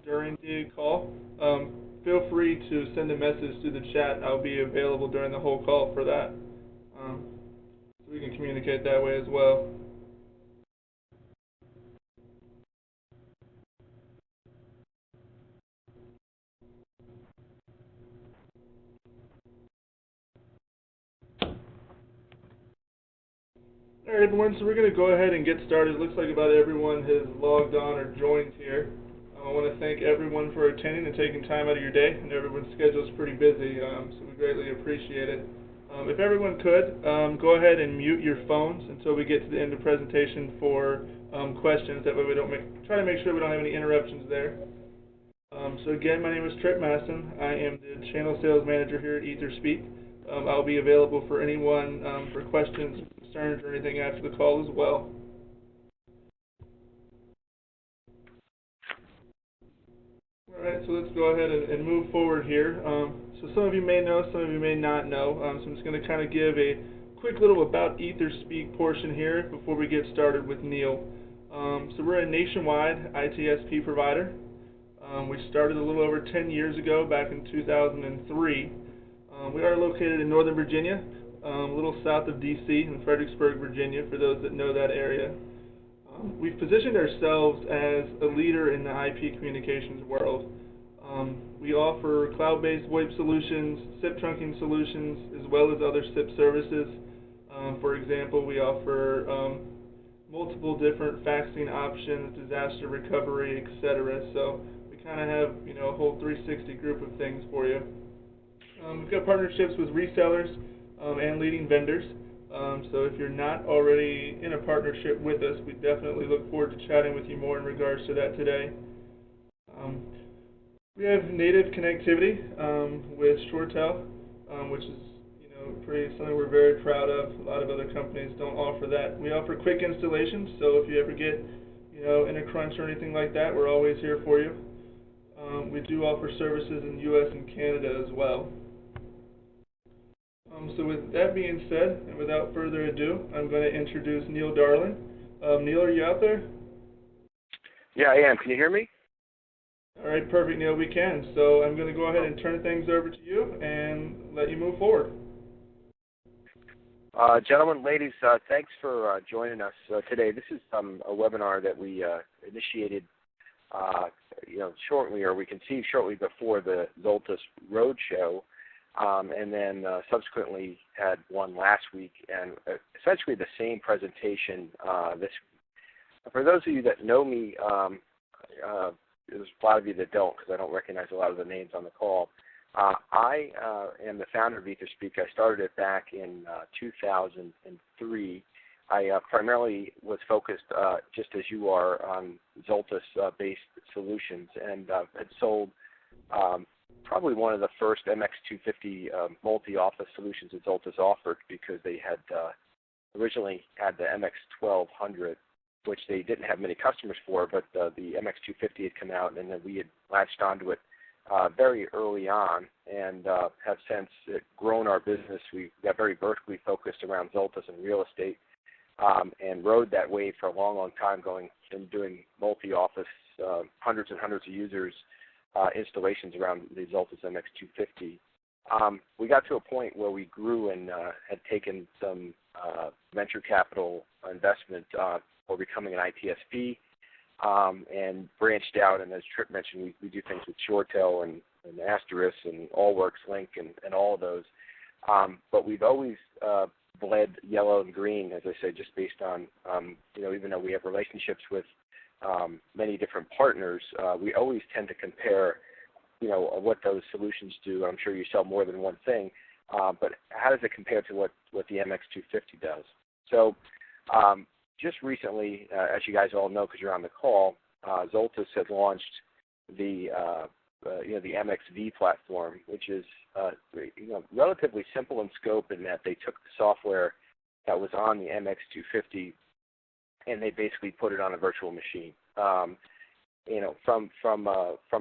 during the call, feel free to send a message through the chat. I'll be available during the whole call for that. So we can communicate that way as well. All right, everyone, so we're going to go ahead and get started. It looks like about everyone has logged on or joined here. I want to thank everyone for attending and taking time out of your day. And everyone's schedule is pretty busy, so we greatly appreciate it. If everyone could, go ahead and mute your phones until we get to the end of the presentation for questions. That way we don't try to make sure we don't have any interruptions there. So again, my name is Trip Masson. I am the Channel Sales Manager here at EtherSpeak. I'll be available for anyone for questions, concerns, or anything after the call as well. All right, so let's go ahead and move forward here. So some of you may know, some of you may not know. So I'm just going to kind of give a quick little about EtherSpeak portion here before we get started with Neil. So we're a nationwide ITSP provider. We started a little over 10 years ago, back in 2003. We are located in Northern Virginia, a little south of DC in Fredericksburg, Virginia, for those that know that area. We've positioned ourselves as a leader in the IP communications world. We offer cloud-based VoIP solutions, SIP trunking solutions, as well as other SIP services. For example, we offer multiple different faxing options, disaster recovery, etc. So we kind of have, a whole 360 group of things for you. We've got partnerships with resellers and leading vendors. So if you're not already in a partnership with us, we definitely look forward to chatting with you more in regards to that today. We have native connectivity with ShoreTel, which is something we're very proud of. A lot of other companies don't offer that. We offer quick installations, so if you ever get in a crunch or anything like that, we're always here for you. We do offer services in the U.S. and Canada as well. So with that being said, and without further ado, I'm going to introduce Neil Darling. Neil, are you out there? Yeah, I am. Can you hear me? All right, perfect, Neil, we can. So I'm going to go ahead and turn things over to you and let you move forward. Gentlemen, ladies, thanks for joining us today. This is a webinar that we initiated shortly, or we conceived shortly before the Zultys Roadshow. And then subsequently had one last week, and essentially the same presentation this week. For those of you that know me, there's a lot of you that don't, because I don't recognize a lot of the names on the call. I am the founder of EtherSpeak. I started it back in 2003. I primarily was focused, just as you are, on Zultys-based solutions, and had sold probably one of the first MX250 multi-office solutions that Zultys offered, because they had originally had the MX1200, which they didn't have many customers for, but the MX250 had come out, and then we had latched onto it very early on, and have since grown our business. We got very vertically focused around Zultys and real estate, and rode that wave for a long, long time, going and doing multi-office, hundreds and hundreds of users, installations around the Zultys MX250. We got to a point where we grew and had taken some venture capital investment for becoming an ITSP, and branched out. And as Trip mentioned, we do things with ShoreTel and Asterisk and Allworks Link and all of those. But we've always bled yellow and green, as I said, just based on, even though we have relationships with many different partners, we always tend to compare, what those solutions do. I'm sure you sell more than one thing, but how does it compare to what the MX250 does? So just recently, as you guys all know because you're on the call, Zultys has launched the MXv platform, which is relatively simple in scope, in that they took the software that was on the MX250 and they basically put it on a virtual machine. From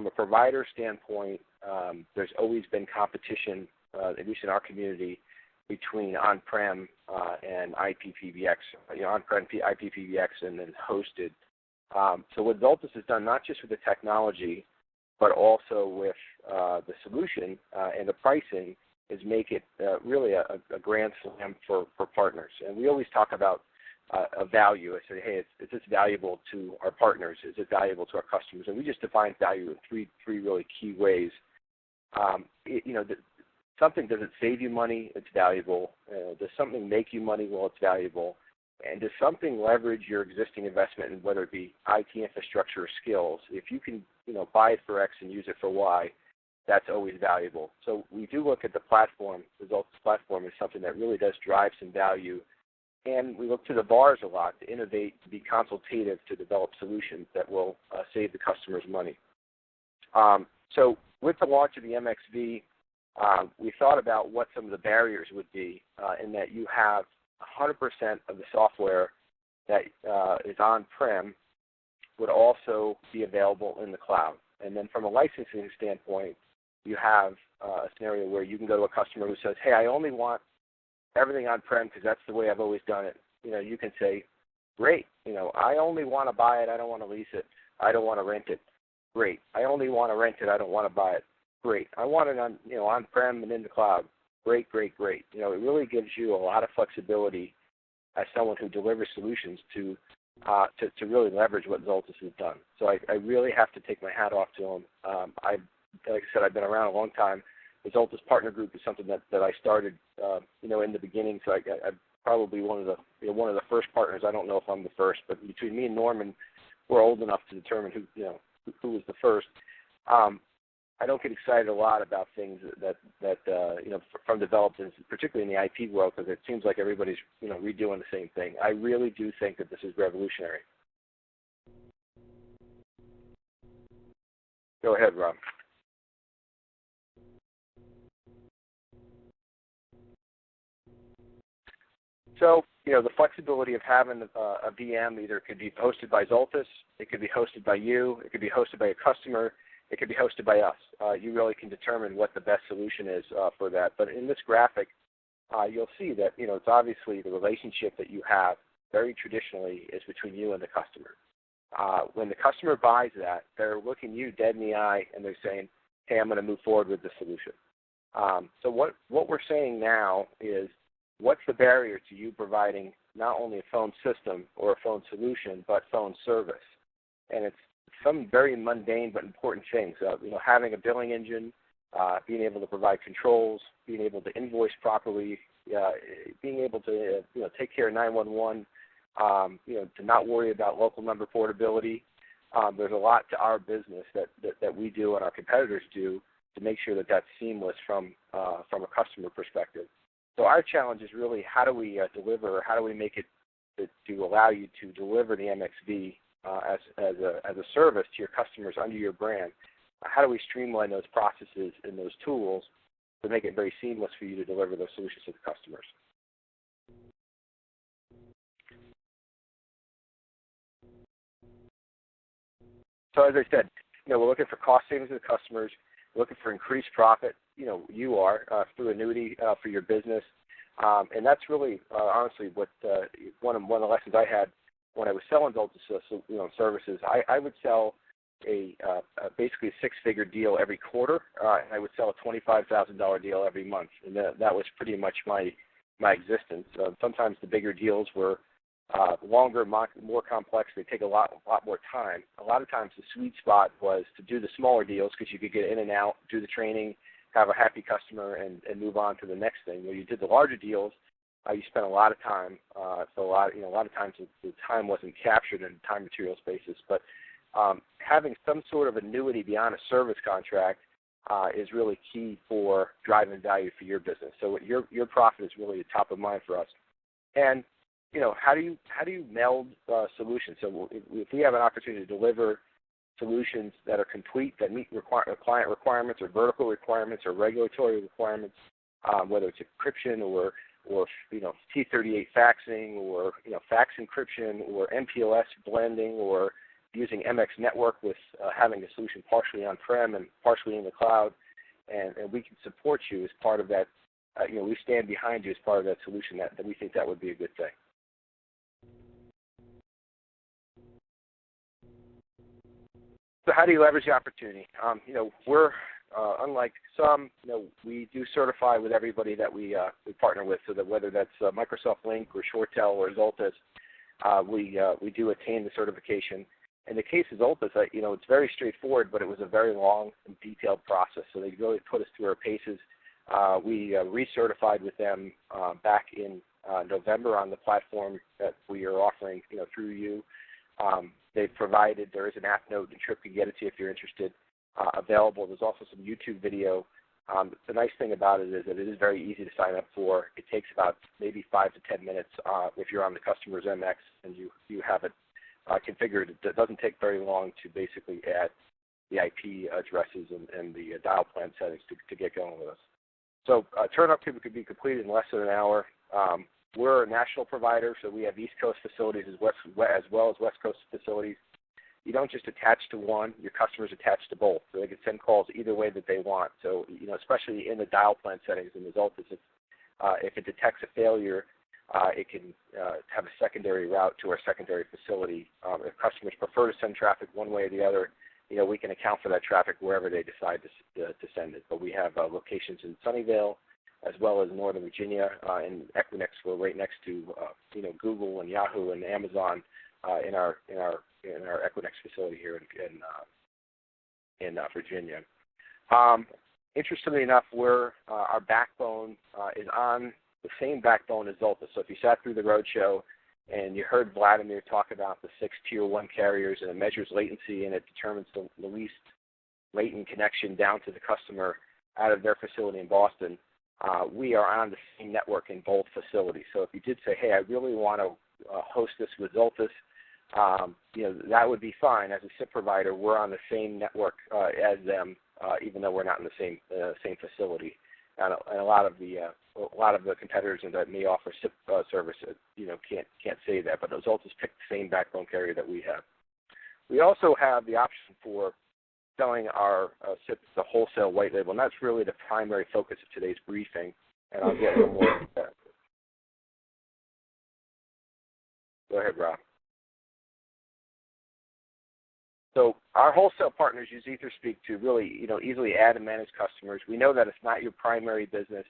a provider standpoint, there's always been competition, at least in our community, between on-prem and IPPBX, on-prem IPPBX and then hosted. So what Zultys has done, not just with the technology, but also with the solution and the pricing is make it really a grand slam for partners. And we always talk about a value. I say, hey, is this valuable to our partners? Is it valuable to our customers? And we just define value in three really key ways. Something, does it save you money? It's valuable. Does something make you money? Well, it's valuable. And does something leverage your existing investment, in whether it be IT infrastructure or skills? If you can, buy it for X and use it for Y, that's always valuable. So we do look at the platform. The Zultys platform is something that really does drive some value. And we look to the VARs a lot to innovate, to be consultative, to develop solutions that will save the customers money. So with the launch of the MXV, we thought about what some of the barriers would be in that you have 100% of the software that is on-prem would also be available in the cloud. And then from a licensing standpoint, you have a scenario where you can go to a customer who says, hey, I only want everything on-prem because that's the way I've always done it. You can say, great, I only want to buy it, I don't want to lease it, I don't want to rent it. Great. I only want to rent it, I don't want to buy it. Great. I want it on-prem and in the cloud. Great, great, great. It really gives you a lot of flexibility as someone who delivers solutions to really leverage what Zultys has done. So I really have to take my hat off to them. Like I said, I've been around a long time. The Zultys Partner Group is something that I started, in the beginning. So I'm probably one of the first partners. I don't know if I'm the first, but between me and Norman, we're old enough to determine who was the first. I don't get excited a lot about things that from developers, particularly in the IT world, because it seems like everybody's redoing the same thing. I really do think that this is revolutionary. Go ahead, Rob. So, the flexibility of having a VM either could be hosted by Zultys, it could be hosted by you, it could be hosted by a customer, it could be hosted by us. You really can determine what the best solution is for that. But in this graphic, you'll see that, it's obviously the relationship that you have very traditionally is between you and the customer. When the customer buys that, they're looking you dead in the eye and they're saying, hey, I'm going to move forward with the solution. So what we're saying now is, what's the barrier to you providing not only a phone system or a phone solution, but phone service? And it's some very mundane but important things. Having a billing engine, being able to provide controls, being able to invoice properly, being able to take care of 911, to not worry about local number portability. There's a lot to our business that we do and our competitors do to make sure that that's seamless from a customer perspective. So our challenge is really how do we deliver, how do we make it to allow you to deliver the MXV as a service to your customers under your brand? How do we streamline those processes and those tools to make it very seamless for you to deliver those solutions to the customers? So as I said, we're looking for cost savings to the customers, we're looking for increased profit. You are through annuity for your business, and that's really honestly what one of the lessons I had when I was selling Zultys services. I would sell basically a six-figure deal every quarter, and I would sell a $25,000 deal every month, and that was pretty much my existence. Sometimes the bigger deals were longer, more complex. They take a lot more time. A lot of times the sweet spot was to do the smaller deals because you could get in and out, do the training, have a happy customer, and move on to the next thing. When you did the larger deals, you spent a lot of time. So a lot of times the time wasn't captured in time materials basis. But having some sort of annuity beyond a service contract is really key for driving value for your business. So your profit is really top of mind for us. And how do you meld solutions? So if we have an opportunity to deliver solutions that are complete, that meet client requirements or vertical requirements or regulatory requirements, whether it's encryption or T38 faxing or fax encryption or MPLS blending or using MX network with having a solution partially on-prem and partially in the cloud, and we can support you as part of that. We stand behind you as part of that solution. That we think that would be a good thing. So how do you leverage the opportunity? We're unlike some, we do certify with everybody that we partner with, so that whether that's Microsoft Link or ShoreTel or Zultys, we do attain the certification. In the case of Zultys, it's very straightforward, but it was a very long and detailed process. So they really put us through our paces. We recertified with them back in November on the platform that we are offering, through you. They've provided, there is an app note and Trip can get it to you if you're interested, available. There's also some YouTube video. The nice thing about it is that it is very easy to sign up for. It takes about maybe 5 to 10 minutes if you're on the customer's MX and you have it configured. It doesn't take very long to basically add the IP addresses and the dial plan settings to get going with us. So turn-up could be completed in less than an hour. We're a national provider, so we have East Coast facilities as well as West Coast facilities. You don't just attach to one, your customers attach to both. So they can send calls either way that they want. So, especially in the dial plan settings in the Zultys, if it detects a failure, it can have a secondary route to our secondary facility. If customers prefer to send traffic one way or the other, we can account for that traffic wherever they decide to send it. But we have locations in Sunnyvale, as well as Northern Virginia, and Equinix. We're right next to Google and Yahoo and Amazon in our Equinix facility here in Virginia. Interestingly enough, our backbone is on the same backbone as Zultys. So if you sat through the roadshow and you heard Vladimir talk about the 6 Tier 1 carriers, and it measures latency and it determines the least latent connection down to the customer out of their facility in Boston, we are on the same network in both facilities. So if you did say, hey, I really want to host this with Zultys, that would be fine. As a SIP provider, we're on the same network as them, even though we're not in the same facility. And a lot of the competitors that may offer SIP service, can't say that. But Zultys picked the same backbone carrier that we have. We also have the option for selling our SIP the wholesale white label, and that's really the primary focus of today's briefing. And I'll get a little more into that. Go ahead, Rob. So our wholesale partners use EtherSpeak to really, easily add and manage customers. We know that it's not your primary business,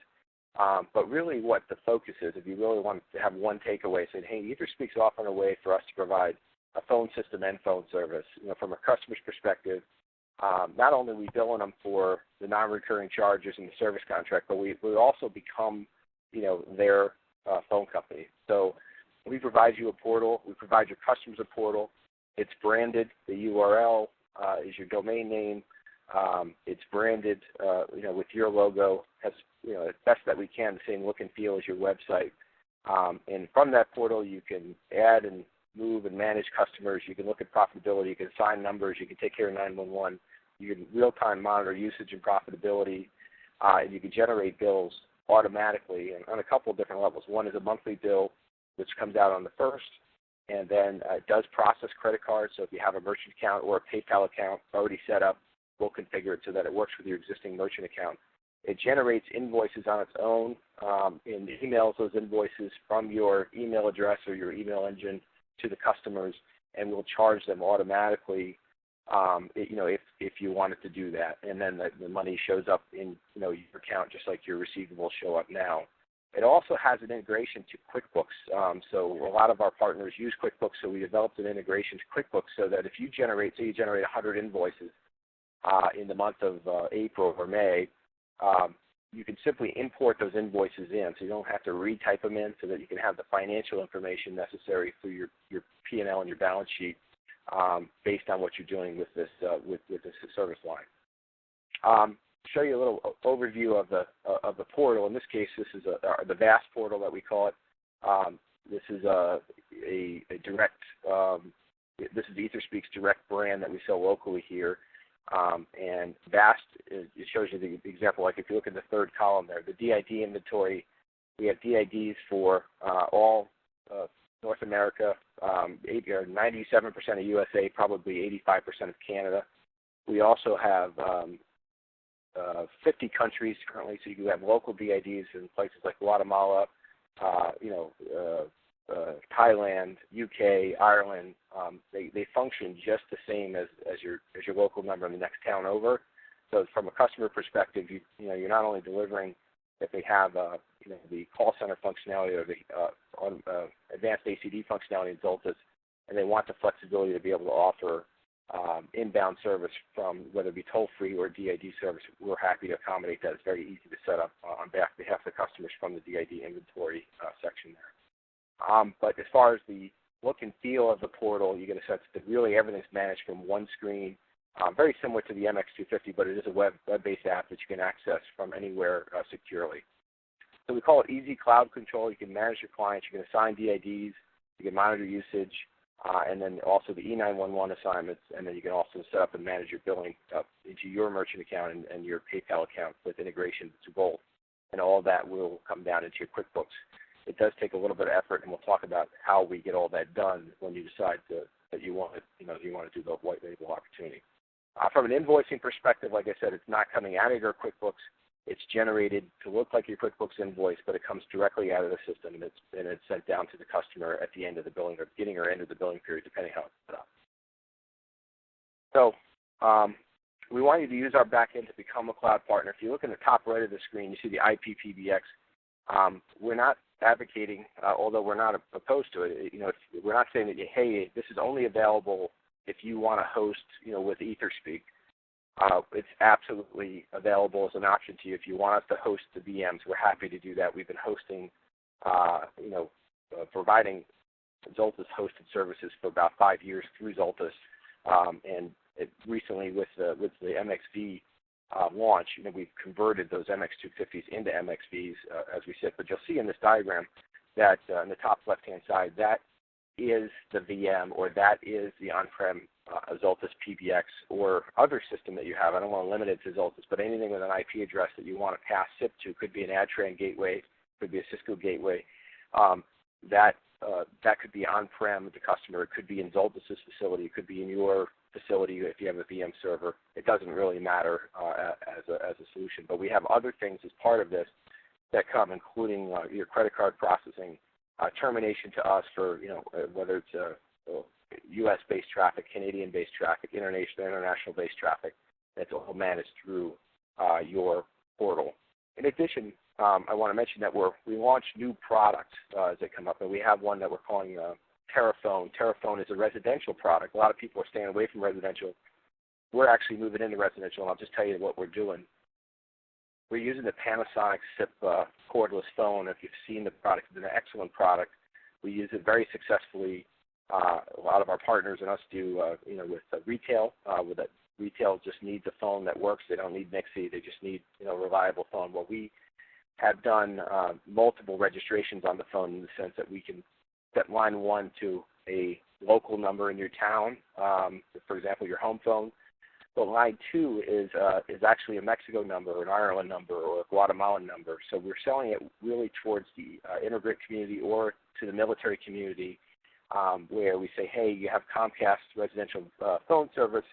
but really what the focus is, if you really want to have one takeaway, saying, hey, EtherSpeak's offering a way for us to provide a phone system and phone service. From a customer's perspective, not only are we billing them for the non-recurring charges in the service contract, but we also become, their phone company. So we provide you a portal. We provide your customers a portal. It's branded. The URL is your domain name. It's branded, with your logo. Has, as best that we can, the same look and feel as your website. And from that portal, you can add and move and manage customers. You can look at profitability. You can assign numbers. You can take care of 911. You can real-time monitor usage and profitability. And you can generate bills automatically and on a couple of different levels. One is a monthly bill, which comes out on the 1st. And then it does process credit cards. So if you have a merchant account or a PayPal account already set up, we'll configure it so that it works with your existing merchant account. It generates invoices on its own and emails those invoices from your email address or your email engine to the customers, and we'll charge them automatically, if you wanted to do that. And then the money shows up in your account just like your receivables show up now. It also has an integration to QuickBooks. So a lot of our partners use QuickBooks, so we developed an integration to QuickBooks so that if you generate 100 invoices in the month of April or May, you can simply import those invoices in, so you don't have to retype them in, so that you can have the financial information necessary for your P&L and your balance sheet based on what you're doing with this service line. Show you a little overview of the portal. In this case, this is the VAST portal that we call it. This is a direct. This is EtherSpeak's direct brand that we sell locally here. And VAST, it shows you the example. Like if you look at the third column there, the DID inventory, we have DIDs for all North America, 97% of USA, probably 85% of Canada. We also have 50 countries currently, so you have local DIDs in places like Guatemala, Thailand, UK, Ireland, they function just the same as your local number in the next town over. So from a customer perspective, you're not only delivering if they have the call center functionality or the advanced ACD functionality in Zultys, and they want the flexibility to be able to offer inbound service from whether it be toll-free or DID service. We're happy to accommodate that. It's very easy to set up on behalf of the customers from the DID inventory section there. But as far as the look and feel of the portal, you get a sense that really everything's managed from one screen, very similar to the MX250, but it is a web-based app that you can access from anywhere securely. So we call it easy cloud control. You can manage your clients. You can assign DIDs. You can monitor usage. And then also the E911 assignments, and then you can also set up and manage your billing into your merchant account and your PayPal account with integration to both. And all that will come down into your QuickBooks. It does take a little bit of effort, and we'll talk about how we get all that done when you decide that you want to do the white label opportunity. From an invoicing perspective, like I said, it's not coming out of your QuickBooks. It's generated to look like your QuickBooks invoice, but it comes directly out of the system, and it's sent down to the customer at the end of the billing, or beginning or end of the billing period, depending how it's set up. So we want you to use our backend to become a cloud partner. If you look in the top right of the screen, you see the IPPBX. We're not advocating, although we're not opposed to it. We're not saying that hey, this is only available if you want to host, with EtherSpeak. It's absolutely available as an option to you. If you want us to host the VMs, we're happy to do that. We've been hosting, providing Zultys hosted services for about 5 years through Zultys, and recently with the MXv launch, we've converted those MX250s into MXvs, as we said. But you'll see in this diagram that in the top left-hand side, that is the VM, or that is the on-prem Zultys PBX or other system that you have. I don't want to limit it to Zultys, but anything with an IP address that you want to pass SIP to, could be an AdTran gateway, could be a Cisco gateway. That could be on-prem with the customer. It could be in Zultys' facility. It could be in your facility if you have a VM server. It doesn't really matter as a solution. But we have other things as part of this that come, including your credit card processing, termination to us for whether it's U.S.-based traffic, Canadian-based traffic, international-based traffic. That's all managed through your portal. In addition, I want to mention that we launched new products as they come up, and we have one that we're calling TerraPhone. TerraPhone is a residential product. A lot of people are staying away from residential. We're actually moving into residential, and I'll just tell you what we're doing. We're using the Panasonic SIP cordless phone. If you've seen the product, it's an excellent product. We use it very successfully. A lot of our partners and us do, with retail. Retail just needs a phone that works. They don't need MXV. They just need, a reliable phone. Well, we have done multiple registrations on the phone in the sense that we can set line 1 to a local number in your town, for example, your home phone. But line 2 is actually a Mexico number, or an Ireland number, or a Guatemalan number. So we're selling it really towards the immigrant community or to the military community, where we say, hey, you have Comcast residential phone service,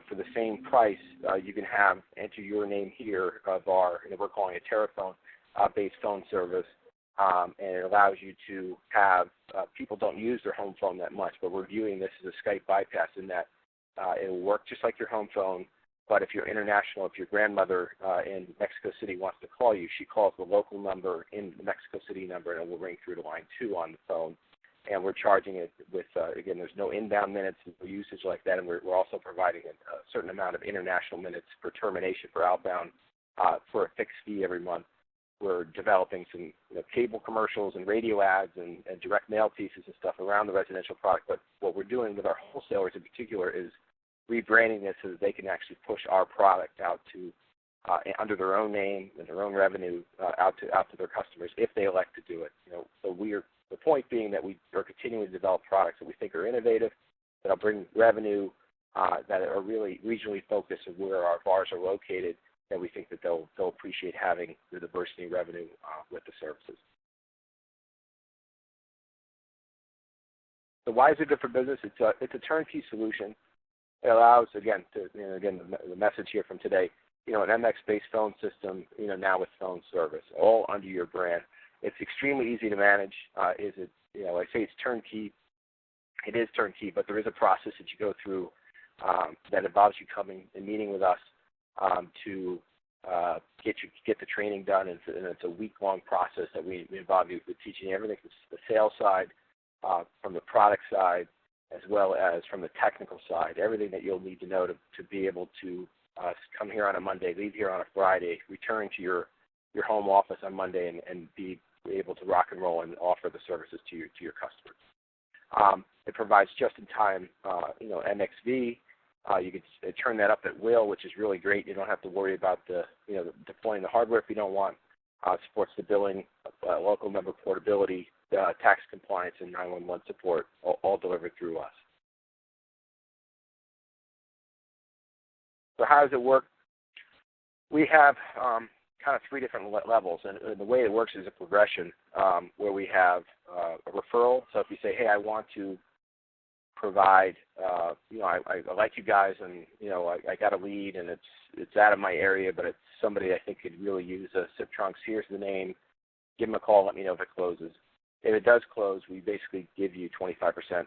for the same price, you can enter your name here of our, we're calling it TerraPhone based phone service, and it allows you to have, people don't use their home phone that much, but we're viewing this as a Skype bypass in that it will work just like your home phone, but if you're international, if your grandmother in Mexico City wants to call you, she calls the local number in the Mexico City number, and it will ring through to line 2 on the phone. And we're charging it with, again, there's no inbound minutes, no usage like that, and we're also providing a certain amount of international minutes for termination for outbound for a fixed fee every month. We're developing some cable commercials and radio ads and direct mail pieces and stuff around the residential product. But what we're doing with our wholesalers in particular is rebranding this so that they can actually push our product out to under their own name and their own revenue out to their customers if they elect to do it. So the point being that we are continuing to develop products that we think are innovative, that'll bring revenue, that are really regionally focused of where our bars are located, that we think that they'll appreciate having the diversity in revenue with the services. So why is it good for business? It's a turnkey solution. It allows, again, the message here from today, an MX-based phone system, now with phone service, all under your brand. It's extremely easy to manage. Is it I say it's turnkey. It is turnkey, but there is a process that you go through that involves you coming and meeting with us to get the training done. And it's a week-long process that we involve you with teaching you everything from the sales side, from the product side, as well as from the technical side, everything that you'll need to know to be able to come here on a Monday, leave here on a Friday, return to your home office on Monday, and be able to rock and roll and offer the services to your customers. It provides just-in-time, MXV. You can turn that up at will, which is really great. You don't have to worry about deploying the hardware if you don't want. Supports the billing, local member portability, tax compliance, and 911 support, all delivered through us. So how does it work? We have kind of three different levels, and the way it works is a progression where we have a referral. So if you say, hey, I want to provide, I like you guys, and I got a lead, and it's out of my area, but it's somebody I think could really use SIP trunks. Here's the name. Give them a call. Let me know if it closes. If it does close, we basically give you 25%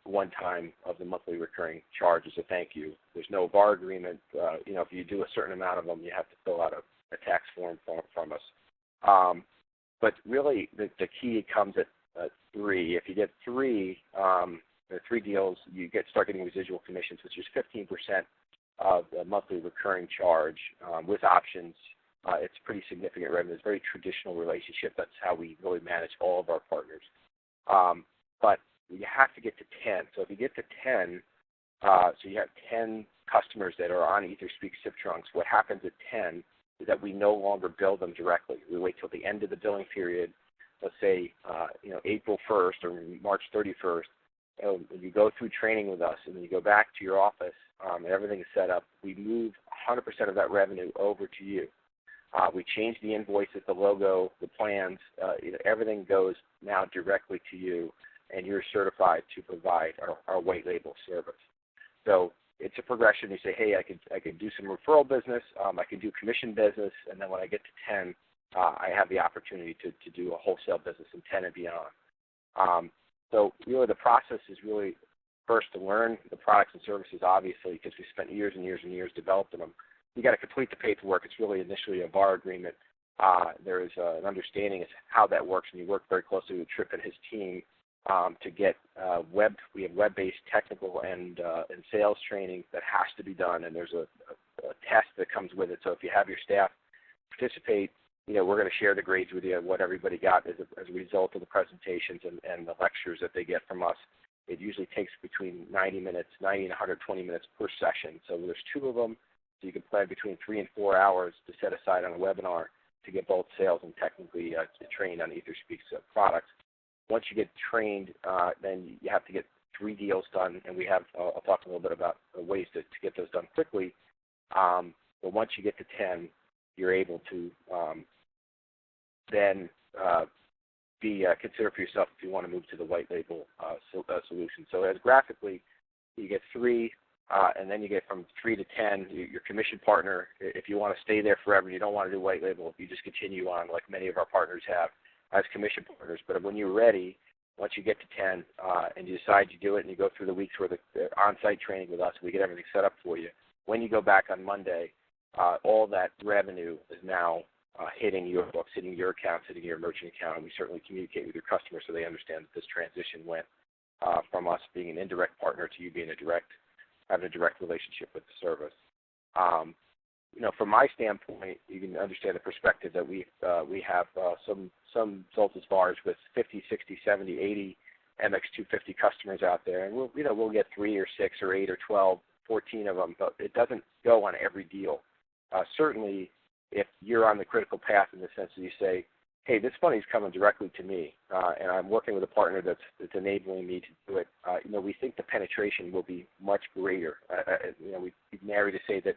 one time of the monthly recurring charge as a thank you. There's no VAR agreement. If you do a certain amount of them, you have to fill out a tax form from us. But really, the key comes at 3. If you get 3 deals, you start getting residual commissions, which is 15% of the monthly recurring charge with options. It's pretty significant revenue. It's a very traditional relationship. That's how we really manage all of our partners. But you have to get to 10. So if you get to 10, so you have 10 customers that are on EtherSpeak SIP trunks, what happens at 10 is that we no longer bill them directly. We wait till the end of the billing period, let's say April 1st or March 31st. You go through training with us, and then you go back to your office, and everything is set up. We move 100% of that revenue over to you. We change the invoices, the logo, the plans. Everything goes now directly to you, and you're certified to provide our white label service. So it's a progression. You say, hey, I could do some referral business, I can do commission business, and then when I get to 10, I have the opportunity to do a wholesale business in 10 and beyond. So really the process is really first to learn the products and services, obviously, because we spent years and years and years developing them. You got to complete the paperwork. It's really initially a VAR agreement. There is an understanding of how that works, and you work very closely with Tripp and his team to get we have web-based technical and sales training that has to be done, and there's a test that comes with it. So if you have your staff participate, we're going to share the grades with you, what everybody got as a result of the presentations and the lectures that they get from us. It usually takes between 90 and 120 minutes per session. So there's 2 of them. So you can plan between 3 and 4 hours to set aside on a webinar to get both sales and technically trained on EtherSpeak's products. Once you get trained, then you have to get 3 deals done, and I'll talk a little bit about ways to get those done quickly. But once you get to 10, you're able to then be consider for yourself if you want to move to the white label solution. So as graphically, you get 3, and then you get from 3 to 10, your commission partner. If you want to stay there forever and you don't want to do white label, you just continue on like many of our partners have as commission partners. But when you're ready, once you get to 10 and you decide to do it and you go through the weeks where the on-site training with us, we get everything set up for you. When you go back on Monday, all that revenue is now hitting your books, hitting your account, hitting your merchant account, and we certainly communicate with your customers so they understand that this transition went from us being an indirect partner to you being having a direct relationship with the service. From my standpoint, you can understand the perspective that we have some Zultys VARs with 50, 60, 70, 80 MX250 customers out there, and we'll get 3 or 6 or 8 or 12, 14 of them, but it doesn't go on every deal. Certainly, if you're on the critical path in the sense that you say, hey, this money's coming directly to me, and I'm working with a partner that's enabling me to do it, we think the penetration will be much greater. We'd be nary to say that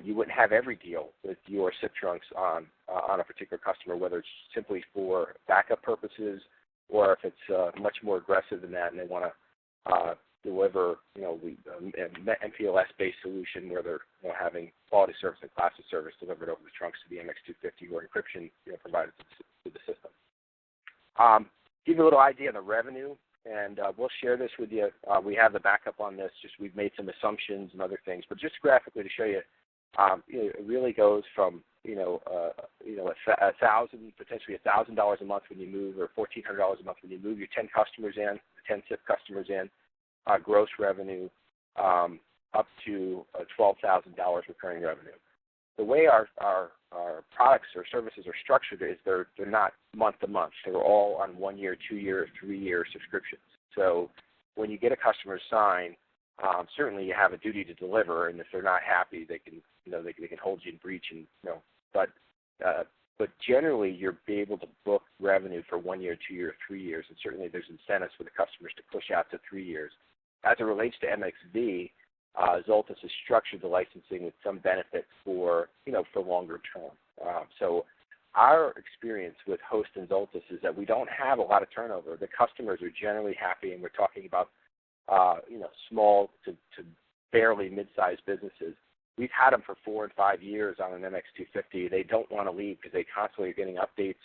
you wouldn't have every deal with your SIP trunks on a particular customer, whether it's simply for backup purposes or if it's much more aggressive than that and they want to deliver, an MPLS-based solution where they're having quality service and class of service delivered over the trunks to the MX250 or encryption provided to the system. give you a little idea of the revenue, and we'll share this with you. We have the backup on this. Just we've made some assumptions and other things, but just graphically to show you, it really goes from potentially $1,000 a month when you move, or $1,400 a month when you move your 10 customers in, 10 SIP customers in, gross revenue up to $12,000 recurring revenue. The way our products or services are structured is they're not month to month. They're all on 1 year, 2 year, 3 year subscriptions. So when you get a customer sign, certainly you have a duty to deliver, and if they're not happy, they can hold you in breach, and but generally you're able to book revenue for 1 year, 2 year, 3 years, and certainly there's incentives for the customers to push out to 3 years. As it relates to MXV, Zultys has structured the licensing with some benefits for longer term. So our experience with Host and Zultys is that we don't have a lot of turnover. The customers are generally happy, and we're talking about small to barely mid-sized businesses. We've had them for 4 and 5 years on an MX250. They don't want to leave because they constantly are getting updates.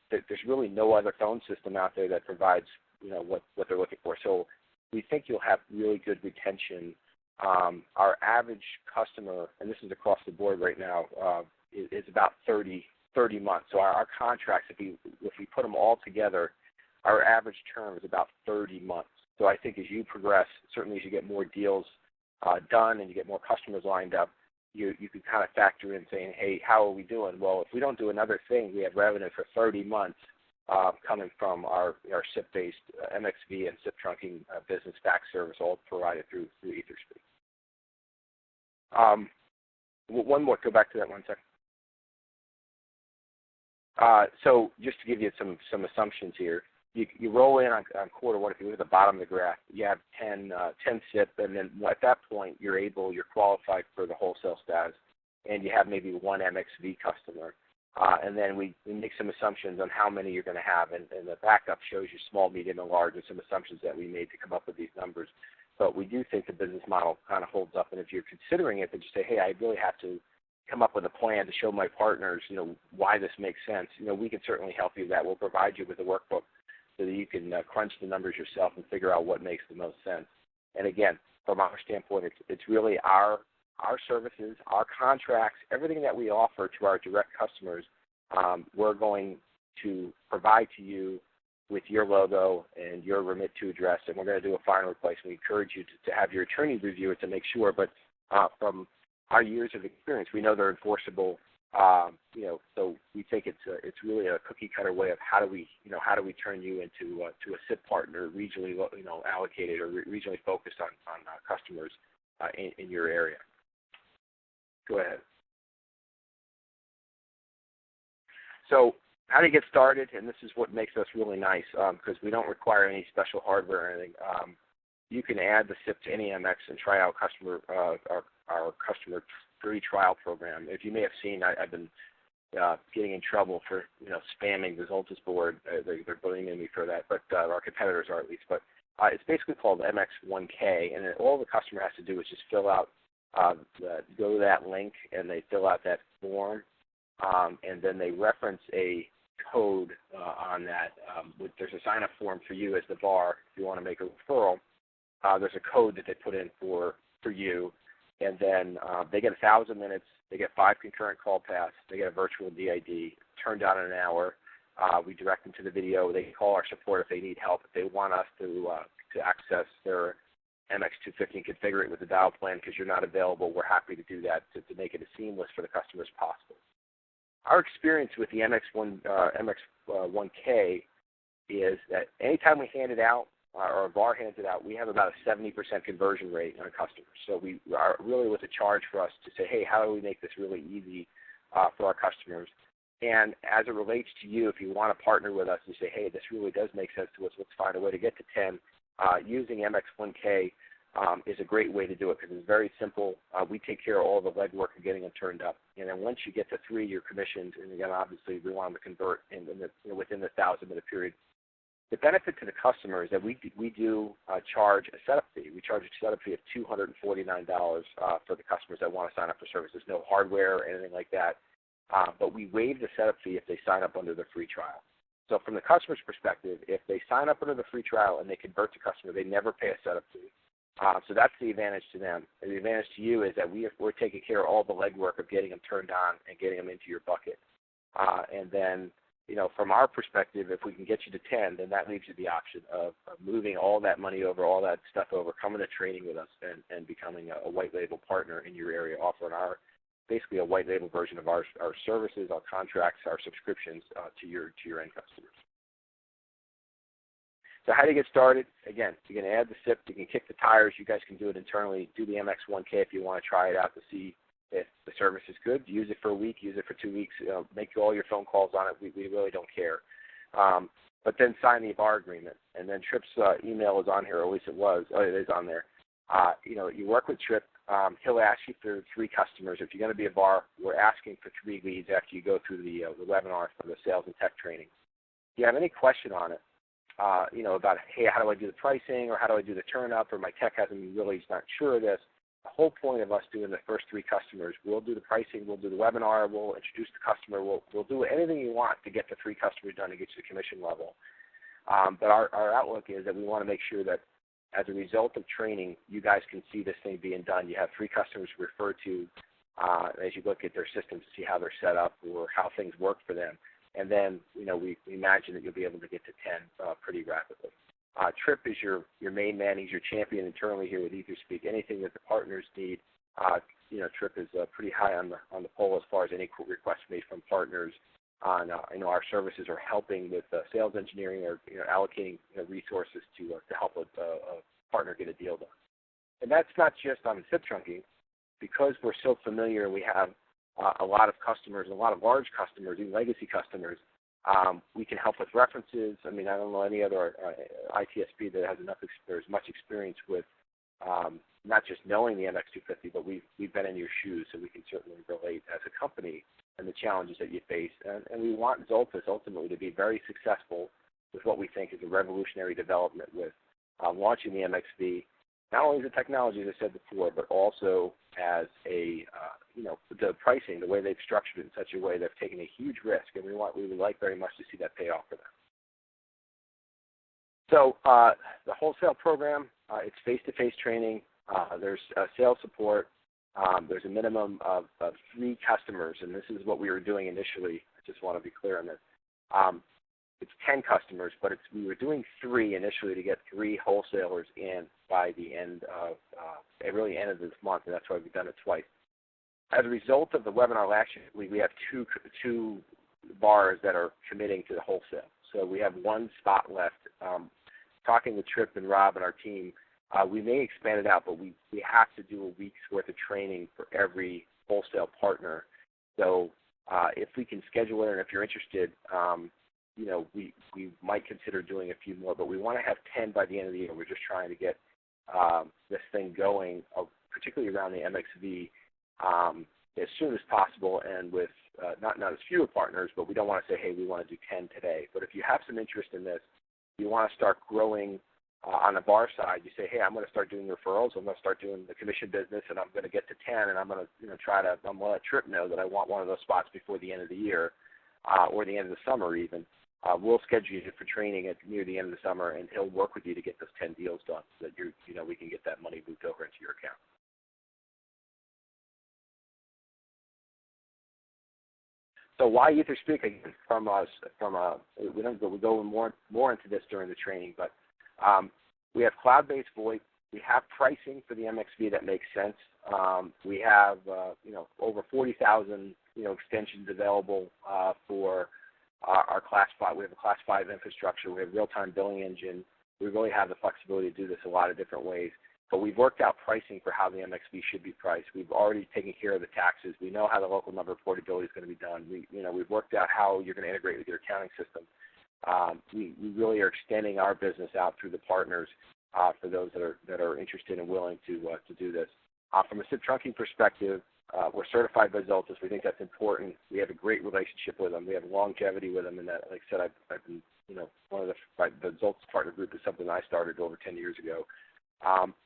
There's really no other phone system out there that provides what they're looking for. So we think you'll have really good retention. Our average customer, and this is across the board right now, is about 30 months. So our contracts, if we put them all together, our average term is about 30 months. So I think as you progress, certainly as you get more deals done and you get more customers lined up, you can kind of factor in saying, hey, how are we doing? Well, if we don't do another thing, we have revenue for 30 months coming from our SIP-based MXV and SIP trunking business fax service, all provided through EtherSpeak. One more. Go back to that 1 second. So just to give you some assumptions here, you roll in on quarter one. If you look at the bottom of the graph, you have 10 SIP, and then at that point you're qualified for the wholesale status, and you have maybe 1 MXV customer. And then we make some assumptions on how many you're going to have, and the backup shows you small, medium, and large, and some assumptions that we made to come up with these numbers. But we do think the business model kind of holds up, and if you're considering it, then just say, hey, I really have to come up with a plan to show my partners, why this makes sense. We can certainly help you with that. We'll provide you with a workbook so that you can crunch the numbers yourself and figure out what makes the most sense. And again, from our standpoint, it's really our services, our contracts, everything that we offer to our direct customers, we're going to provide to you with your logo and your remit to address, and we're going to do a final replacement. We encourage you to have your attorney review it to make sure, but from our years of experience, we know they're enforceable. So we think it's really a cookie cutter way of how do we turn you into a SIP partner, regionally allocated or regionally focused on customers in your area. Go ahead. So how do you get started? And this is what makes us really nice, because we don't require any special hardware or anything. You can add the SIP to any MX and try out our customer free trial program. If you may have seen, I've been getting in trouble for spamming the Zultys board. They're blaming me for that, but our competitors are at least. But it's basically called MX1K, and all the customer has to do is just fill out, go to that link, and they fill out that form, and then they reference a code on that. There's a sign-up form for you as the VAR if you want to make a referral. There's a code that they put in for you, and then they get 1,000 minutes. They get 5 concurrent call paths. They get a virtual DID turned on in an hour. We direct them to the video. They can call our support if they need help. If they want us to access their MX250 and configure it with the dial plan because you're not available, we're happy to do that to make it as seamless for the customer as possible. Our experience with the MX1K is that anytime we hand it out, or a VAR hands it out, we have about a 70% conversion rate on customers. So we are really was a charge for us to say, hey, how do we make this really easy for our customers? And as it relates to you, if you want to partner with us and say, hey, this really does make sense to us, let's find a way to get to 10, using MX1K is a great way to do it because it's very simple. We take care of all the legwork of getting them turned up. And then once you get to 3, you're commissioned. And again, obviously, we want them to convert within the 1,000-minute period. The benefit to the customer is that we do charge a setup fee. We charge a setup fee of $249 for the customers that want to sign up for services. No hardware or anything like that. But we waive the setup fee if they sign up under the free trial. So from the customer's perspective, if they sign up under the free trial and they convert to customer, they never pay a setup fee. So that's the advantage to them. And the advantage to you is that we're taking care of all the legwork of getting them turned on and getting them into your bucket. And then, from our perspective, if we can get you to 10, then that leaves you the option of moving all that money over, all that stuff over, coming to training with us, and becoming a white label partner in your area, offering basically a white label version of our services, our contracts, our subscriptions to your end customers. So how do you get started? Again, you're going to add the SIP. You can kick the tires. You guys can do it internally. Do the MX1K if you want to try it out to see if the service is good. Use it for a week. Use it for 2 weeks. Make all your phone calls on it. We really don't care. But then sign the VAR agreement. And then Tripp's email is on here, or at least it was. Oh, it is on there. You work with Tripp. He'll ask you for 3 customers. If you're going to be a VAR, we're asking for 3 leads after you go through the webinar for the sales and tech training. If you have any question on it, about, hey, how do I do the pricing, or how do I do the turn up, or my tech he's not sure of this. The whole point of us doing the first 3 customers, we'll do the pricing, we'll do the webinar, we'll introduce the customer, we'll do anything you want to get the 3 customers done to get you the commission level. But our outlook is that we want to make sure that as a result of training, you guys can see this thing being done. You have 3 customers to refer to as you look at their systems to see how they're set up or how things work for them. And then, we imagine that you'll be able to get to 10 pretty rapidly. Tripp is your main man. He's your champion internally here with EtherSpeak. Anything that the partners need, Tripp is pretty high on the poll as far as any requests made from partners on, our services are helping with sales engineering or, allocating resources to help a partner get a deal done. And that's not just on the SIP trunking. Because we're so familiar, we have a lot of customers, a lot of large customers, even legacy customers. We can help with references. I don't know any other ITSP that has much experience with not just knowing the MX250, but we've been in your shoes, so we can certainly relate as a company and the challenges that you face. And we want Zultys ultimately to be very successful with what we think is a revolutionary development with launching the MXV, not only as a technology, as I said before, but also as the pricing, the way they've structured it in such a way they've taken a huge risk, and we would like very much to see that pay off for them. So the wholesale program, it's face-to-face training. There's sales support. There's a minimum of 3 customers, and this is what we were doing initially. I just want to be clear on this. It's 10 customers, but we were doing 3 initially to get 3 wholesalers in by the end of end of this month, and that's why we've done it twice. As a result of the webinar last year, we have two bars that are committing to the wholesale. So we have 1 spot left. Talking with Tripp and Rob and our team, we may expand it out, but we have to do a week's worth of training for every wholesale partner. So if we can schedule it, and if you're interested, we might consider doing a few more, but we want to have 10 by the end of the year. We're just trying to get this thing going, particularly around the MXV, as soon as possible, and with not as few partners, but we don't want to say, hey, we want to do 10 today. But if you have some interest in this, you want to start growing on the bar side, you say, hey, I'm going to start doing referrals, I'm going to start doing the commission business, and I'm going to get to 10, and I'm going to I'm going to let Tripp know that I want one of those spots before the end of the year, or the end of the summer even. We'll schedule you for training near the end of the summer, and he'll work with you to get those 10 deals done so that we can get that money moved over into your account. So why EtherSpeak? Again, we go more into this during the training, but we have cloud-based VoIP. We have pricing for the MXV that makes sense. We have over 40,000 extensions available for our Class 5. We have a Class 5 infrastructure. We have real-time billing engine. We really have the flexibility to do this a lot of different ways. But we've worked out pricing for how the MXV should be priced. We've already taken care of the taxes. We know how the local number portability is going to be done. We've worked out how you're going to integrate with your accounting system. We really are extending our business out through the partners for those that are interested and willing to do this. From a SIP trunking perspective, we're certified by Zultys. We think that's important. We have a great relationship with them. We have longevity with them, and that, like I said, I've been, one of the Zultys partner group is something I started over 10 years ago.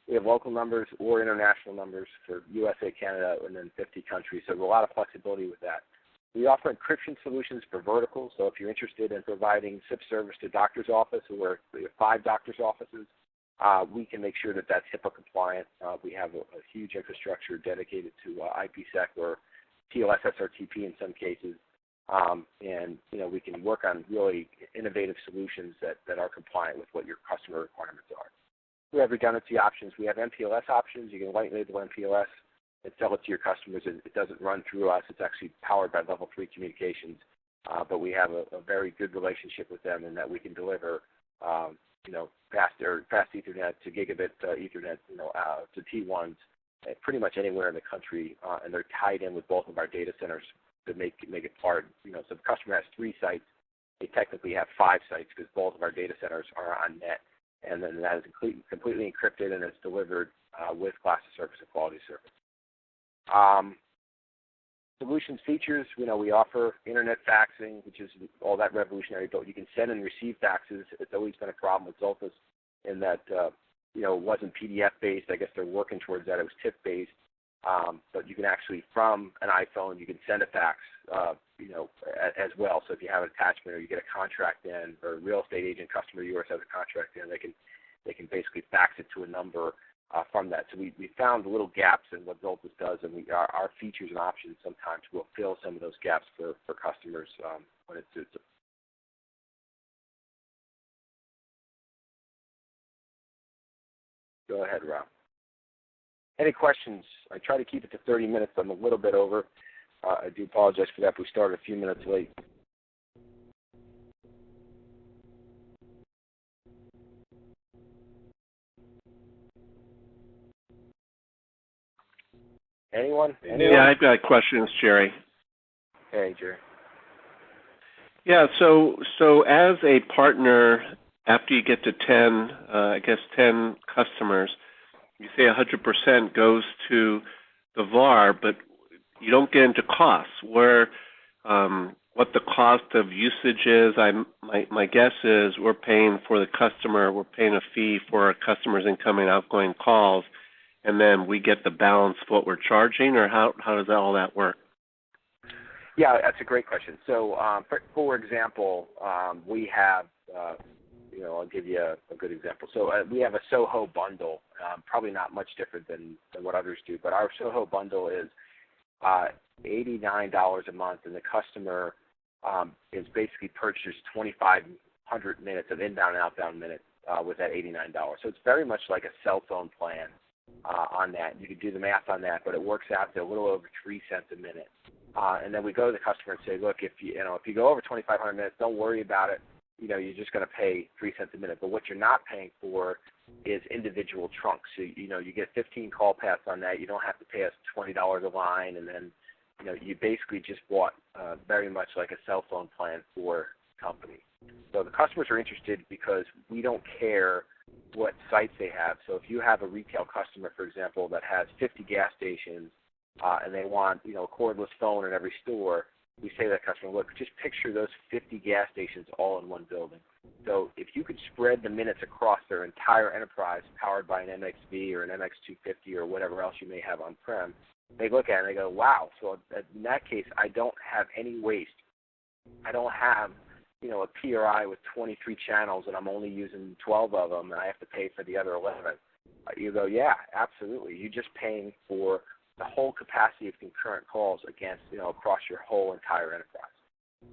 We have local numbers or international numbers for USA, Canada, and then 50 countries. So there's a lot of flexibility with that. We offer encryption solutions for verticals. So if you're interested in providing SIP service to doctor's office, or we have 5 doctor's offices, we can make sure that that's HIPAA compliant. We have a huge infrastructure dedicated to IPsec or TLS SRTP in some cases. And, we can work on really innovative solutions that are compliant with what your customer requirements are. We have redundancy options. We have MPLS options. You can white label MPLS and sell it to your customers. It doesn't run through us. It's actually powered by Level 3 communications. But we have a very good relationship with them in that we can deliver, fast Ethernet to gigabit Ethernet, to T1s pretty much anywhere in the country. And they're tied in with both of our data centers to make it part. So if the customer has 3 sites, they technically have 5 sites because both of our data centers are on net. And then that is completely encrypted, and it's delivered with class of service and quality service. Solutions features, we offer internet faxing, which is all that revolutionary, but you can send and receive faxes. It's always been a problem with Zultys in that, it wasn't PDF-based. I guess they're working towards that. It was TIFF-based. But you can actually, from an iPhone, you can send a fax, as well. So if you have an attachment or you get a contract in, or a real estate agent customer of yours has a contract in, they can basically fax it to a number from that. So we found little gaps in what Zultys does, and our features and options sometimes will fill some of those gaps for customers when it suits them. Go ahead, Rob. Any questions? I try to keep it to 30 minutes. I'm a little bit over. I do apologize for that. We started a few minutes late. Anyone? Yeah, I've got questions, Jerry. Hey, Jerry. Yeah, so as a partner, after you get to 10 customers, you say 100% goes to the VAR, but you don't get into costs. What the cost of usage is, my guess is we're paying for the customer, we're paying a fee for our customers' incoming and outgoing calls, and then we get the balance of what we're charging, or how does all that work? Yeah, that's a great question. So, for example, we have, I'll give you a good example. So we have a Soho bundle, probably not much different than what others do, but our Soho bundle is $89 a month, and the customer is basically purchased 2,500 minutes of inbound and outbound minutes with that $89. So it's very much like a cell phone plan on that. You can do the math on that, but it works out to a little over 3 cents a minute. And then we go to the customer and say, look, if you go over 2,500 minutes, don't worry about it. You're just going to pay 3 cents a minute. But what you're not paying for is individual trunks. So, you get 15 call paths on that. You don't have to pay us $20 a line. And then, you basically just bought very much like a cell phone plan for the company. So the customers are interested because we don't care what sites they have. So if you have a retail customer, for example, that has 50 gas stations and they want, a cordless phone in every store, we say to that customer, look, just picture those 50 gas stations all in one building. So if you could spread the minutes across their entire enterprise powered by an MXV or an MX250 or whatever else you may have on-prem, they look at it and they go, wow, so in that case, I don't have any waste. I don't have, a PRI with 23 channels and I'm only using 12 of them and I have to pay for the other 11. You go, yeah, absolutely. You're just paying for the whole capacity of concurrent calls against, across your whole entire enterprise.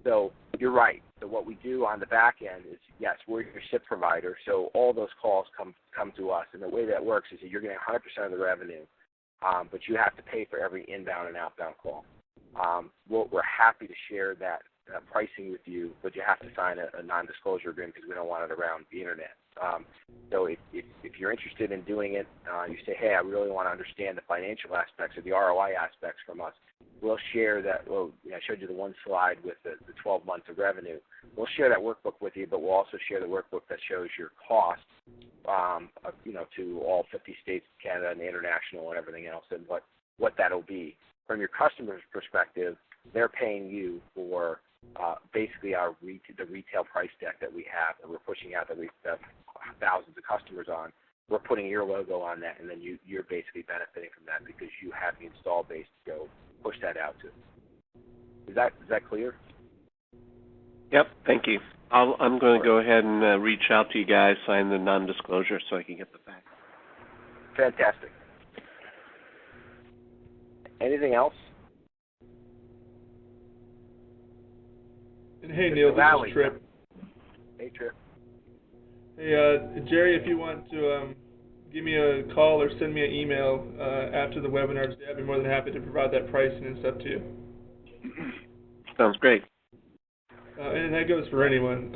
So you're right. So what we do on the back end is, yes, we're your SIP provider. So all those calls come to us. And the way that works is that you're getting 100% of the revenue, but you have to pay for every inbound and outbound call. We're happy to share that pricing with you, but you have to sign a non-disclosure agreement because we don't want it around the internet. So if you're interested in doing it, you say, hey, I really want to understand the financial aspects or the ROI aspects from us, we'll share that. Well, I showed you the one slide with the 12 months of revenue. We'll share that workbook with you, but we'll also share the workbook that shows your cost, to all 50 states, Canada, and international and everything else, and what that'll be. From your customer's perspective, they're paying you for basically the retail price deck that we have that we're pushing out, that we have thousands of customers on. We're putting your logo on that, and then you're basically benefiting from that because you have the install base to go push that out to. Is that clear? Yep, thank you. I'm going to go ahead and reach out to you guys, sign the non-disclosure so I can get the facts. Fantastic. Anything else? And hey, Neil, this is Trip. Hey, Trip. Hey, Jerry, if you want to give me a call or send me an email after the webinar today, I'd be more than happy to provide that pricing and stuff to you. Sounds great. And that goes for anyone.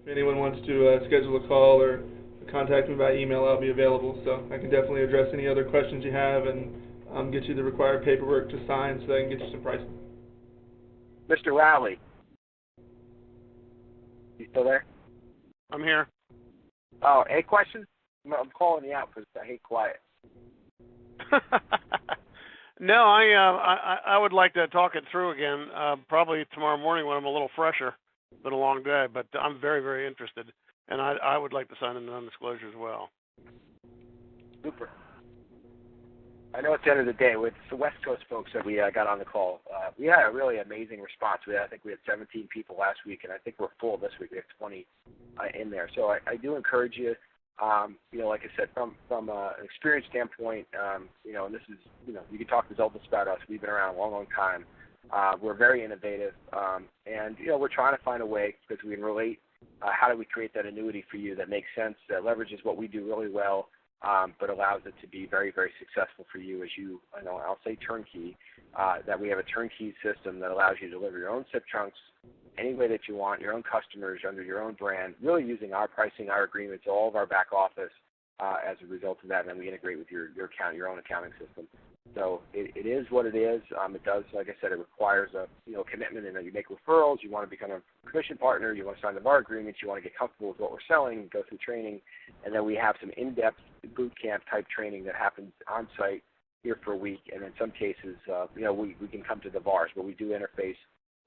If anyone wants to schedule a call or contact me by email, I'll be available. So I can definitely address any other questions you have and get you the required paperwork to sign so that I can get you some pricing. Mr. Rowley, you still there? I'm here. Oh, any questions? I'm calling you out because I hate quiet. No, I would like to talk it through again, probably tomorrow morning when I'm a little fresher. It's been a long day, but I'm very, very interested, and I would like to sign a non-disclosure as well. Super. I know it's the end of the day. It's the West Coast folks that we got on the call. We had a really amazing response. I think we had 17 people last week, and I think we're full this week. We have 20 in there. So I do encourage you. Like I said, from an experience standpoint, and this is, you can talk to Zultys about us. We've been around a long, long time. We're very innovative, and we're trying to find a way because we can relate. How do we create that annuity for you that makes sense, that leverages what we do really well, but allows it to be very, very successful for you as you, I'll say turnkey, that we have a turnkey system that allows you to deliver your own SIP trunks any way that you want, your own customers under your own brand, really using our pricing, our agreements, all of our back office as a result of that, and then we integrate with your own accounting system. So it is what it is. It does, like I said, it requires a commitment, and you make referrals. You want to become a commission partner. You want to sign the VAR agreements. You want to get comfortable with what we're selling, go through training, and then we have some in-depth boot camp type training that happens on site here for a week, and in some cases, we can come to the VARs, but we do interface.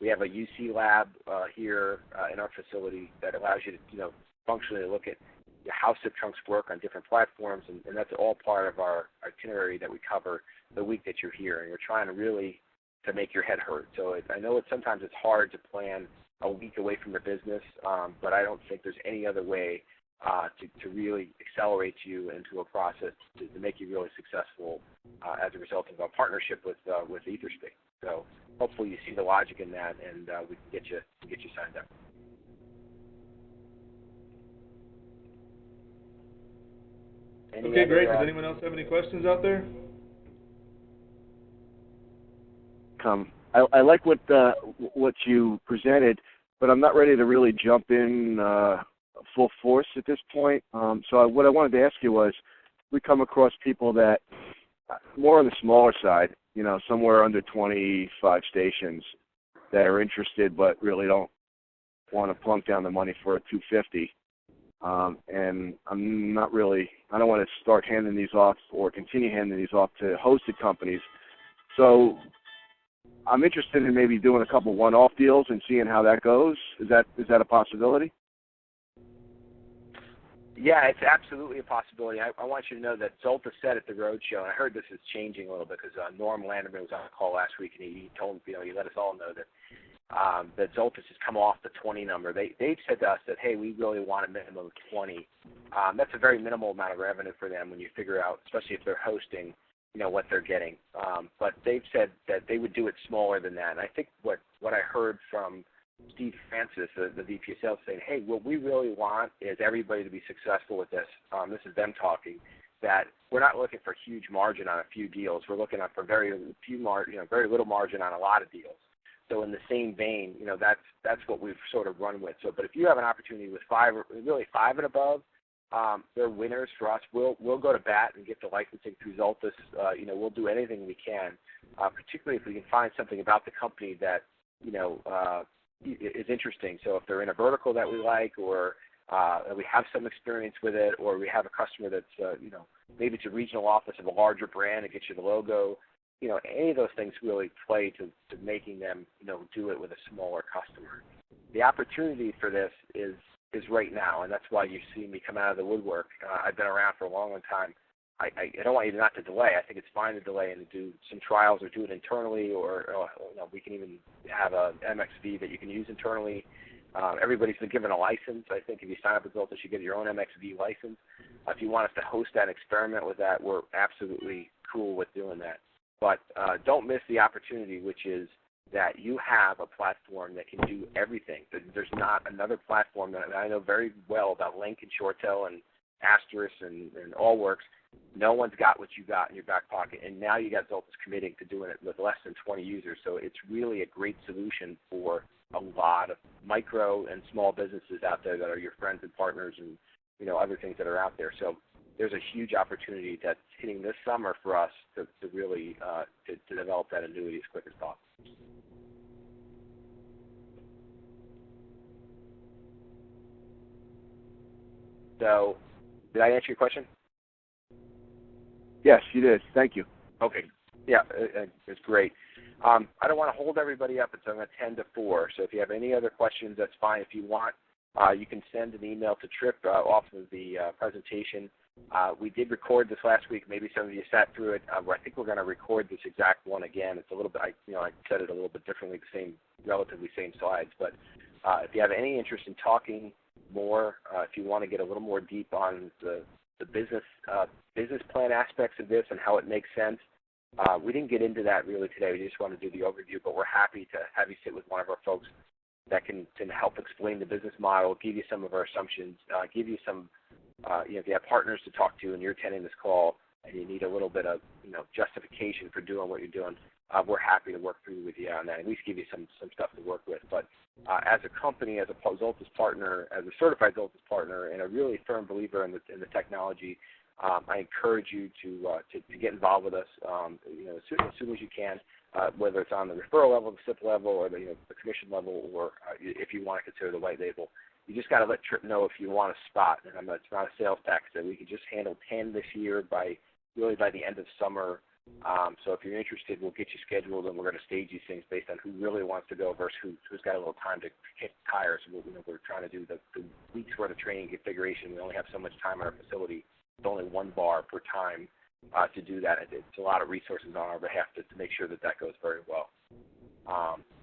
We have a UC lab here in our facility that allows you to, functionally look at how SIP trunks work on different platforms, and that's all part of our itinerary that we cover the week that you're here, and we're trying to really to make your head hurt. So I know sometimes it's hard to plan a week away from your business, but I don't think there's any other way to really accelerate you into a process to make you really successful as a result of a partnership with EtherSpeak. So hopefully you see the logic in that, and we can get you signed up. Okay, great. Does anyone else have any questions out there? I like what you presented, but I'm not ready to really jump in full force at this point. So what I wanted to ask you was, we come across people that more on the smaller side, somewhere under 25 stations that are interested but really don't want to plunk down the money for a 250. And I don't want to start handing these off or continue handing these off to hosted companies. So I'm interested in maybe doing a couple one-off deals and seeing how that goes. Is that a possibility? Yeah, it's absolutely a possibility. I want you to know that Zultys said at the roadshow, and I heard this is changing a little bit because Norm Landerman was on the call last week, and he told he let us all know that that Zultys has come off the 20 number. They've said to us that, hey, we really want a minimum of 20. That's a very minimal amount of revenue for them when you figure out, especially if they're hosting, what they're getting. But they've said that they would do it smaller than that. And I think what I heard from Steve Francis, the VP of Sales, saying, hey, what we really want is everybody to be successful with this. This is them talking, that we're not looking for huge margin on a few deals. We're looking for very little margin on a lot of deals. So in the same vein, that's what we've sort of run with. So, but if you have an opportunity with five and above, they're winners for us. We'll go to bat and get the licensing through Zultys. We'll do anything we can, particularly if we can find something about the company that is interesting. So if they're in a vertical that we like, or we have some experience with it, or we have a customer that's maybe it's a regional office of a larger brand and gets you the logo. Any of those things really play to making them, do it with a smaller customer. The opportunity for this is right now, and that's why you see me come out of the woodwork. I've been around for a long, long time. I don't want you not to delay. I think it's fine to delay and to do some trials or do it internally, or we can even have a MXV that you can use internally. Everybody's been given a license. I think if you sign up with Zultys, you get your own MXV license. If you want us to host that and experiment with that, we're absolutely cool with doing that. But don't miss the opportunity, which is that you have a platform that can do everything. There's not another platform that I know very well about Link and ShoreTel and Asterisk and AllWorks. No one's got what you got in your back pocket, and now you got Zultys committing to doing it with less than 20 users. So it's really a great solution for a lot of micro and small businesses out there that are your friends and partners and other things that are out there. So there's a huge opportunity that's hitting this summer for us to really to develop that annuity as quick as possible. So did I answer your question? Yes, you did. Thank you. Okay. Yeah, it's great. I don't want to hold everybody up. It's on 10 to 4. So if you have any other questions, that's fine. If you want, you can send an email to Trip off of the presentation. We did record this last week. Maybe some of you sat through it. I think we're going to record this exact one again. It's a little bit, I said it a little bit differently, relatively same slides. But if you have any interest in talking more, if you want to get a little more deep on the business plan aspects of this and how it makes sense, we didn't get into that really today. We just want to do the overview, but we're happy to have you sit with one of our folks that can help explain the business model, give you some of our assumptions, give you some, if you have partners to talk to and you're attending this call and you need a little bit of, justification for doing what you're doing, we're happy to work through with you on that, at least give you some stuff to work with. But as a company, as a Zultys partner, as a certified Zultys partner, and a really firm believer in the technology, I encourage you to get involved with us, as soon as you can, whether it's on the referral level, the SIP level, or the commission level, or if you want to consider the white label. You just got to let Trip know if you want a spot, and it's not a sales tax. That we can just handle 10 this year by the end of summer. So if you're interested, we'll get you scheduled, and we're going to stage these things based on who really wants to go versus who's got a little time to kick tires. We're trying to do the weeks worth of training configuration. We only have so much time in our facility. It's only one bar per time to do that. It's a lot of resources on our behalf to make sure that goes very well.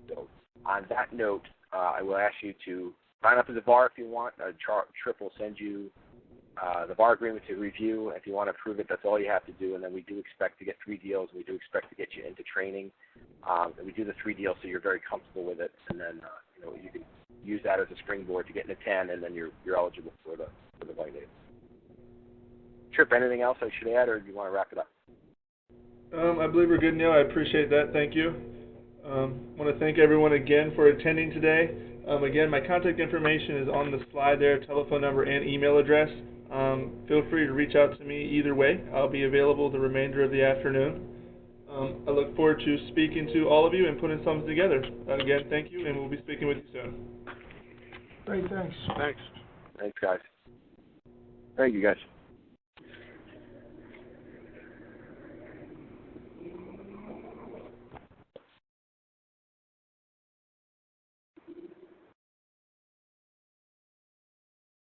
So on that note, I will ask you to sign up as a VAR if you want. Trip will send you the VAR agreement to review. If you want to approve it, that's all you have to do. And then we do expect to get 3 deals. We do expect to get you into training. And we do the 3 deals so you're very comfortable with it. And then you can use that as a springboard to get into 10, and then you're eligible for the white label. Trip, anything else I should add, or do you want to wrap it up? I believe we're good, Neil. I appreciate that. Thank you. I want to thank everyone again for attending today. Again, my contact information is on the slide there, telephone number and email address. Feel free to reach out to me either way. I'll be available the remainder of the afternoon. I look forward to speaking to all of you and putting something together. Again, thank you, and we'll be speaking with you soon. Great, thanks. Thanks. Thanks, guys. Thank you, guys.